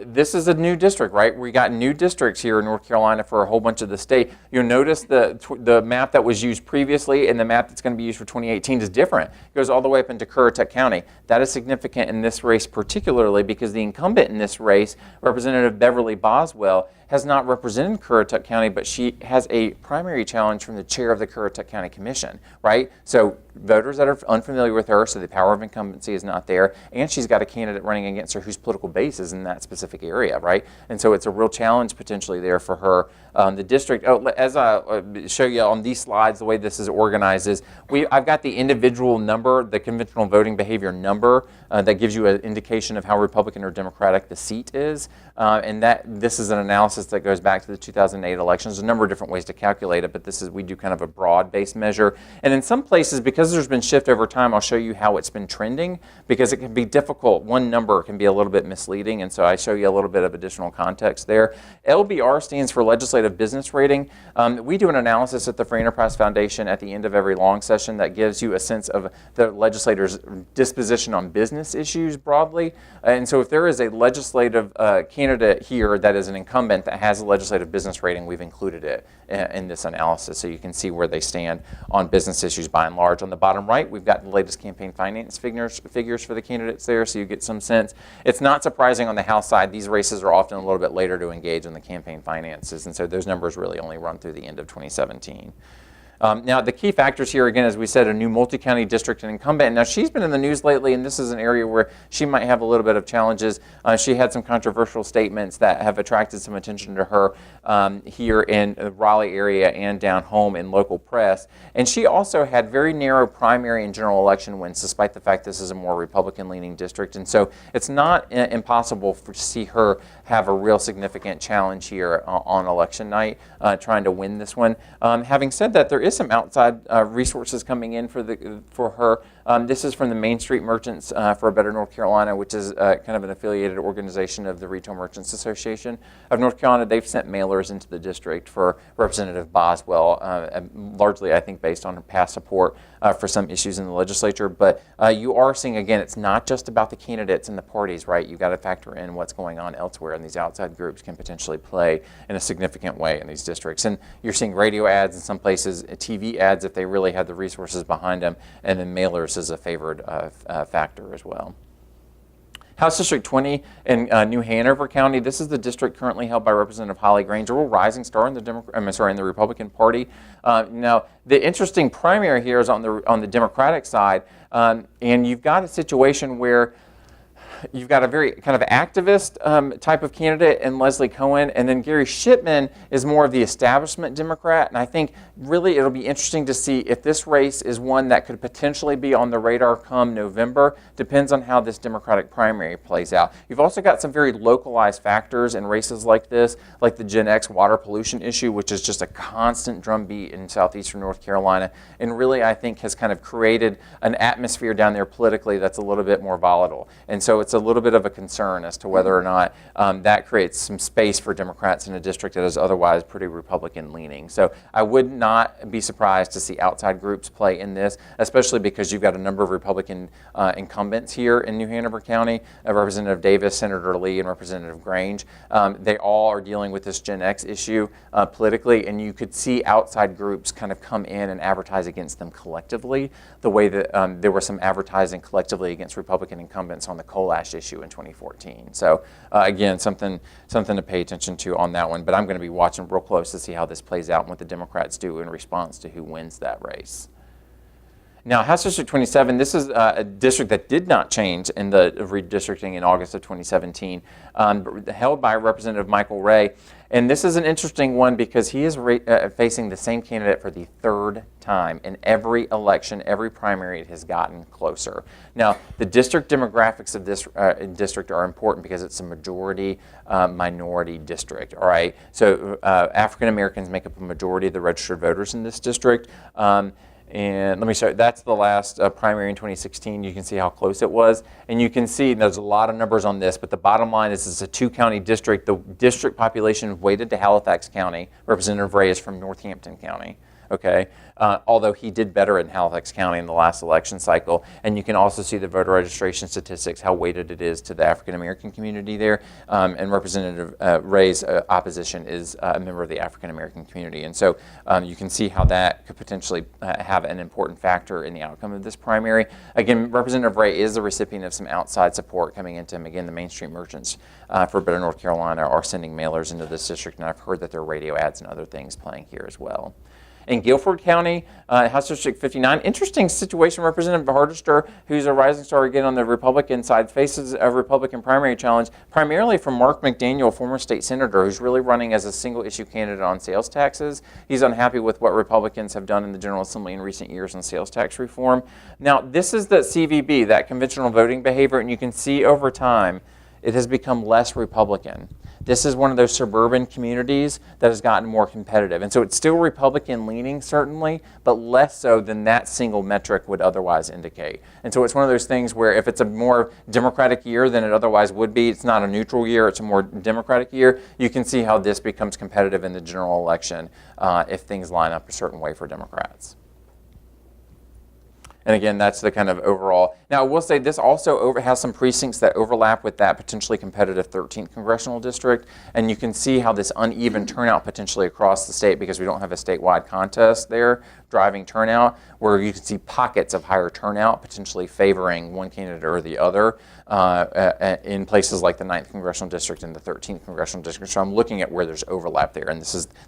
this is a new district, right? We got new districts here in North Carolina for a whole bunch of the state. You'll notice the map that was used previously and the map that's going to be used for 2018 is different. It goes all the way up into Currituck County. That is significant in this race particularly because the incumbent in this race, Representative Beverly Boswell, has not represented Currituck County, but she has a primary challenge from the chair of the Currituck County Commission, right? So voters that are unfamiliar with her, so the power of incumbency is not there, and she's got a candidate running against her whose political base is in that specific area, right? And so it's a real challenge potentially there for her. The district, as I show you on these slides, the way this is organized is I've got the individual number, the conventional voting behavior number that gives you an indication of how Republican or Democratic the seat is, and this is an analysis that goes back to the 2008 elections. There's a number of different ways to calculate it, but we do kind of a broad-based measure. And in some places, because there's been shift over time, I'll show you how it's been trending, because it can be difficult. One number can be a little bit misleading, and so I show you a little bit of additional context there. LBR stands for Legislative Business Rating. We do an analysis at the Free Enterprise Foundation at the end of every long session that gives you a sense of the legislator's disposition on business issues broadly. And so if there is a legislative candidate here that is an incumbent that has a legislative business rating, we've included it in this analysis so you can see where they stand on business issues by and large. On the bottom right, we've got the latest campaign finance figures for the candidates there, so you get some sense. It's not surprising on the House side, these races are often a little bit later to engage in the campaign finances, and so those numbers really only run through the end of 2017. Now, the key factors here, again, as we said, a new multi-county district and incumbent. Now, she's been in the news lately, and this is an area where she might have a little bit of challenges. She had some controversial statements that have attracted some attention to her here in the Raleigh area and down home in local press. And she also had very narrow primary and general election wins, despite the fact this is a more Republican-leaning district. And so it's not impossible to see her have a real significant challenge here on election night, trying to win this one. Having said that, there is some outside resources coming in for her. This is from the Main Street Merchants for a Better North Carolina, which is kind of an affiliated organization of the Retail Merchants Association of North Carolina. They've sent mailers into the district for Representative Boswell, largely I think based on her past support for some issues in the legislature. But you are seeing, again, it's not just about the candidates and the parties, right? You've got to factor in what's going on elsewhere, and these outside groups can potentially play in a significant way in these districts. And you're seeing radio ads in some places, TV ads if they really have the resources behind them, and then mailers is a favored factor as well. House District 20 in New Hanover County. This is the district currently held by Representative Holly Granger, a rising star in the Republican Party. Now, the interesting primary here is on the Democratic side, and you've got a situation where you've got a very kind of activist type of candidate in Leslie Cohen, and then Gary Shipman is more of the establishment Democrat. And I think really it'll be interesting to see if this race is one that could potentially be on the radar come November. Depends on how this Democratic primary plays out. You've also got some very localized factors in races like this, like the Gen X water pollution issue, which is just a constant drumbeat in southeastern North Carolina, and really I think has kind of created an atmosphere down there politically that's a little bit more volatile. And so it's a little bit of a concern as to whether or not that creates some space for Democrats in a district that is otherwise pretty Republican leaning. So I would not be surprised to see outside groups play in this, especially because you've got a number of Republican incumbents here in New Hanover County, Representative Davis, Senator Lee, and Representative Grange. They all are dealing with this Gen X issue politically, and you could see outside groups kind of come in and advertise against them collectively, the way that there was some advertising collectively against Republican incumbents on the coal ash issue in 2014. So again, something to pay attention to on that one, but I'm going to be watching real close to see how this plays out and what the Democrats do in response to who wins that race. Now, House District 27, this is a district that did not change in the redistricting in August of 2017, held by Representative Michael Ray. And this is an interesting one because he is facing the same candidate for the third time. In every election, every primary, it has gotten closer. Now, the district demographics of this district are important because it's a majority minority district, all right? So African Americans make up a majority of the registered voters in this district. And let me show you, that's the last primary in 2016. You can see how close it was. And you can see there's a lot of numbers on this, but the bottom line is it's a two-county district. The district population weighted to Halifax County. Representative Ray is from Northampton County. Okay, although he did better in Halifax County in the last election cycle. And you can also see the voter registration statistics, how weighted it is to the African American community there. And Representative Ray's opposition is a member of the African American community. And so you can see how that could potentially have an important factor in the outcome of this primary. Again, Representative Ray is the recipient of some outside support coming into him. Again, the Main Street Merchants for Better North Carolina are sending mailers into this district, and I've heard that there are radio ads and other things playing here as well. In Guilford County, House District 59, interesting situation. Representative Hardister, who's a rising star again on the Republican side, faces a Republican primary challenge, primarily from Mark McDaniel, former state senator, who's really running as a single-issue candidate on sales taxes. He's unhappy with what Republicans have done in the General Assembly in recent years on sales tax reform. Now, this is the CVB, that conventional voting behavior, and you can see over time it has become less Republican. This is one of those suburban communities that has gotten more competitive. And so it's still Republican leaning, certainly, but less so than that single metric would otherwise indicate. And so it's one of those things where if it's a more Democratic year than it otherwise would be, it's not a neutral year, it's a more Democratic year, you can see how this becomes competitive in the general election if things line up a certain way for Democrats. And again, that's the kind of overall. Now, I will say this also has some precincts that overlap with that potentially competitive 13th congressional district. And you can see how this uneven turnout potentially across the state, because we don't have a statewide contest there, driving turnout, where you can see pockets of higher turnout potentially favoring one candidate or the other in places like the 9th congressional district and the 13th congressional district. So I'm looking at where there's overlap there. And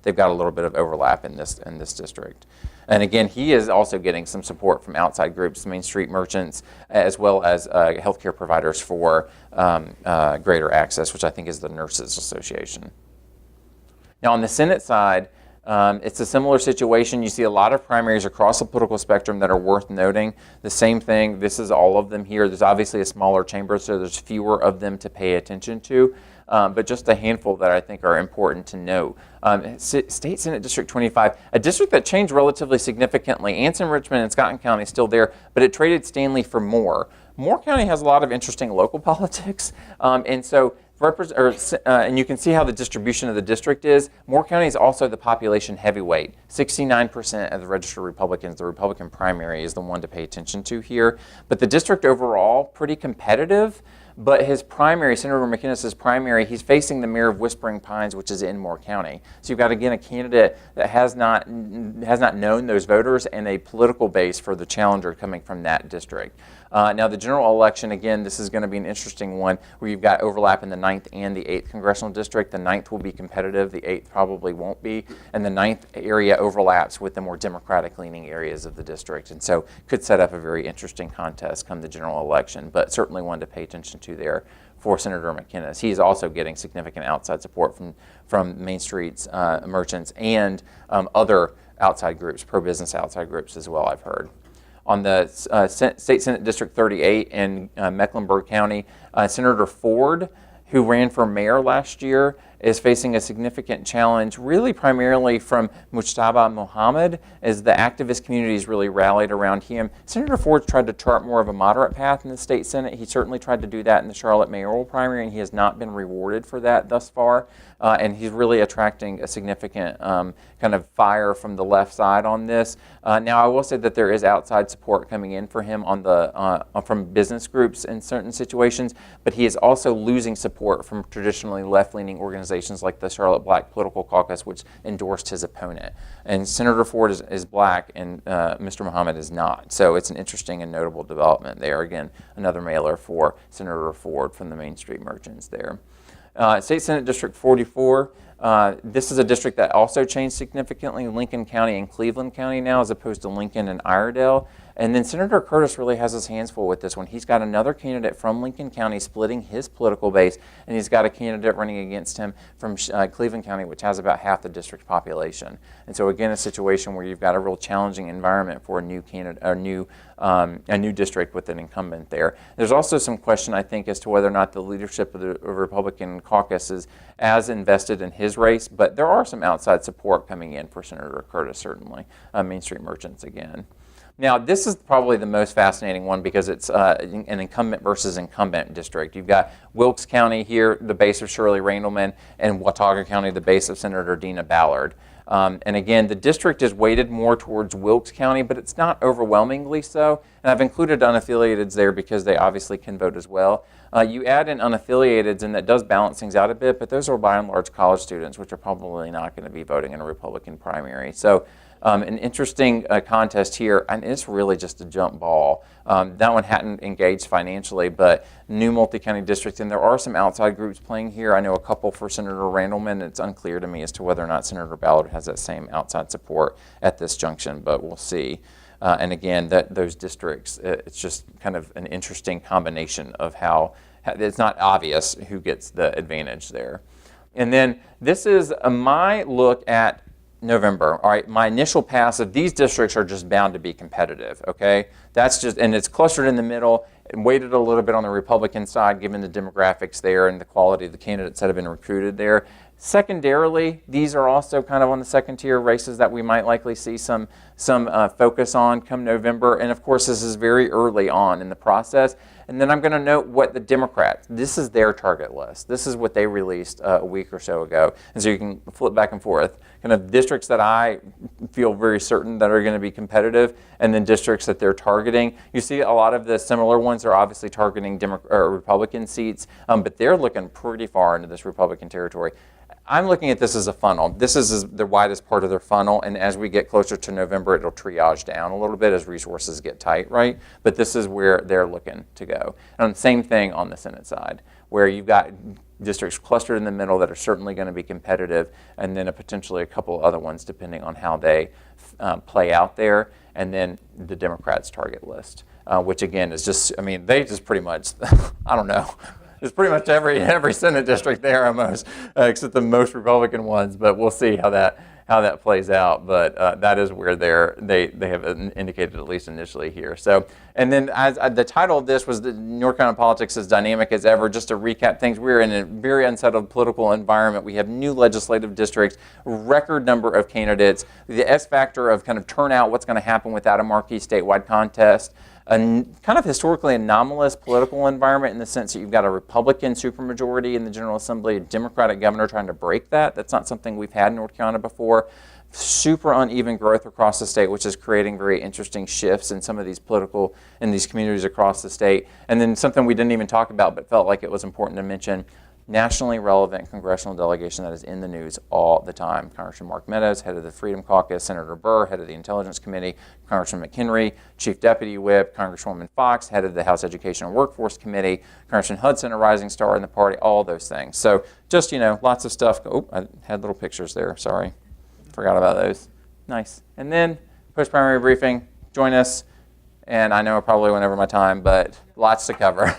they've got a little bit of overlap in this district. And again, he is also getting some support from outside groups, Main Street Merchants, as well as healthcare providers for greater access, which I think is the Nurses Association. Now, on the Senate side, it's a similar situation. You see a lot of primaries across the political spectrum that are worth noting. The same thing, this is all of them here. There's obviously a smaller chamber, so there's fewer of them to pay attention to. But just a handful that I think are important to note. State Senate District 25, a district that changed relatively significantly. Anson, Richmond, and Scotland County is still there, but it traded Stanley for Moore. Moore County has a lot of interesting local politics, and so and you can see how the distribution of the district is. Moore County is also the population heavyweight. 69% of the registered Republicans, the Republican primary is the one to pay attention to here. But the district overall, pretty competitive. But his primary, Senator McInnes's primary, he's facing the mayor of Whispering Pines, which is in Moore County. So you've got, again, a candidate that has not known those voters and a political base for the challenger coming from that district. Now, the general election, again, this is going to be an interesting one where you've got overlap in the 9th and the 8th congressional district. The 9th will be competitive. The 8th probably won't be. And the 9th area overlaps with the more Democratic-leaning areas of the district. And so could set up a very interesting contest come the general election, but certainly one to pay attention to there for Senator McInnes. He's also getting significant outside support from Main Street's merchants and other outside groups, pro-business outside groups as well, I've heard. On the State Senate District 38 in Mecklenburg County, Senator Ford, who ran for mayor last year, is facing a significant challenge, really primarily from Mujtaba Muhammad, as the activist communities really rallied around him. Senator Ford tried to chart more of a moderate path in the state Senate. He certainly tried to do that in the Charlotte mayoral primary, and he has not been rewarded for that thus far. And he's really attracting a significant kind of fire from the left side on this. Now, I will say that there is outside support coming in for him on the from business groups in certain situations, but he is also losing support from traditionally left-leaning organizations like the Charlotte Black Political Caucus, which endorsed his opponent. And Senator Ford is black, and Mr. Muhammad is not. So it's an interesting and notable development there. Again, another mailer for Senator Ford from the Main Street Merchants there. State Senate District 44, this is a district that also changed significantly in Lincoln County and Cleveland County now, as opposed to Lincoln and Iredell. And then Senator Curtis really has his hands full with this one. He's got another candidate from Lincoln County splitting his political base, and he's got a candidate running against him from Cleveland County, which has about half the district's population. And so again, a situation where you've got a real challenging environment for a new candidate, a new district with an incumbent there. There's also some question, I think, as to whether or not the leadership of the Republican caucus is as invested in his race, but there are some outside support coming in for Senator Curtis, certainly. Main Street Merchants again. Now, this is probably the most fascinating one because it's an incumbent versus incumbent district. You've got Wilkes County here, the base of Shirley Randleman, and Watauga County, the base of Senator Dina Ballard. And again, the district is weighted more towards Wilkes County, but it's not overwhelmingly so. And I've included unaffiliateds there because they obviously can vote as well. You add in unaffiliateds, and that does balance things out a bit, but those are by and large college students, which are probably not going to be voting in a Republican primary. So an interesting contest here, and it's really just a jump ball. That one hadn't engaged financially, but new multi-county districts, and there are some outside groups playing here. I know a couple for Senator Randleman. It's unclear to me as to whether or not Senator Ballard has that same outside support at this junction, but we'll see. And again, those districts, it's just kind of an interesting combination of how it's not obvious who gets the advantage there. And then this is my look at November. All right, my initial pass of these districts are just bound to be competitive, okay? That's just, and it's clustered in the middle, and weighted a little bit on the Republican side given the demographics there and the quality of the candidates that have been recruited there. Secondarily, these are also kind of on the second tier races that we might likely see some focus on come November. And of course, this is very early on in the process. And then I'm going to note what the Democrats, this is their target list. This is what they released a week or so ago. And so you can flip back and forth. Kind of districts that I feel very certain that are going to be competitive, and then districts that they're targeting. You see a lot of the similar ones are obviously targeting Republican seats, but they're looking pretty far into this Republican territory. I'm looking at this as a funnel. This is the widest part of their funnel, and as we get closer to November, it'll triage down a little bit as resources get tight, right? But this is where they're looking to go. And same thing on the Senate side, where you've got districts clustered in the middle that are certainly going to be competitive, and then potentially a couple other ones depending on how they play out there, and then the Democrats' target list, which again is just, I mean, they just pretty much, I don't know. There's pretty much every Senate district there almost, except the most Republican ones. But we'll see how that plays out. But that is where they have indicated at least initially here. So, and then as the title of this was North Carolina politics as dynamic as ever. Just to recap things, we're in a very unsettled political environment. We have new legislative districts, record number of candidates, the S factor of kind of turnout, what's going to happen without a marquee statewide contest. A kind of historically anomalous political environment in the sense that you've got a Republican supermajority in the General Assembly, a Democratic governor trying to break that. That's not something we've had in North Carolina before. Super uneven growth across the state, which is creating very interesting shifts in some of these in these communities across the state. And then something we didn't even talk about but felt like it was important to mention, nationally relevant congressional delegation that is in the news all the time. Congressman Mark Meadows, head of the Freedom Caucus, Senator Burr, head of the Intelligence Committee, Congressman McHenry, Chief Deputy Whip, Congresswoman Fox, head of the House Education and Workforce Committee, Congressman Hudson, a rising star in the party, all those things. So just, lots of stuff. Oh, I had little pictures there, sorry. Forgot about those. Nice. And then post-primary briefing, join us. And I know I probably went over my time, but lots to cover.